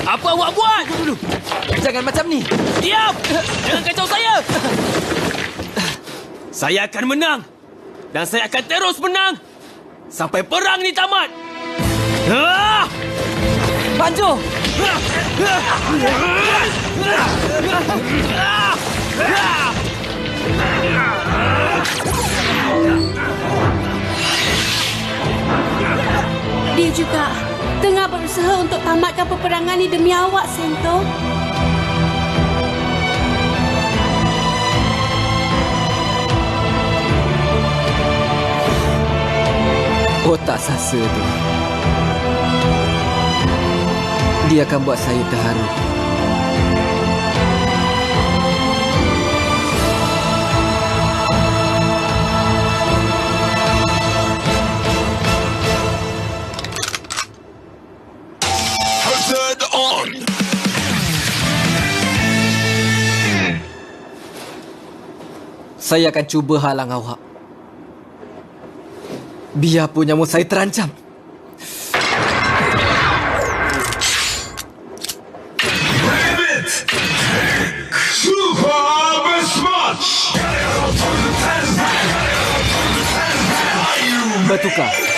Apa awak buat? Dulu. Jangan macam ni. Diam! Jangan kacau saya! Saya akan menang. Dan saya akan terus menang. Sampai perang ni tamat. Banjo! Dia juga tengah berusaha untuk tamatkan peperangan ni demi awak, Sento. Otak sasa tu. Dia akan buat saya terharu. Hazard on! Saya akan cuba halang awak. Biarpun nyawa saya terancam. Super Smash! Bertukar.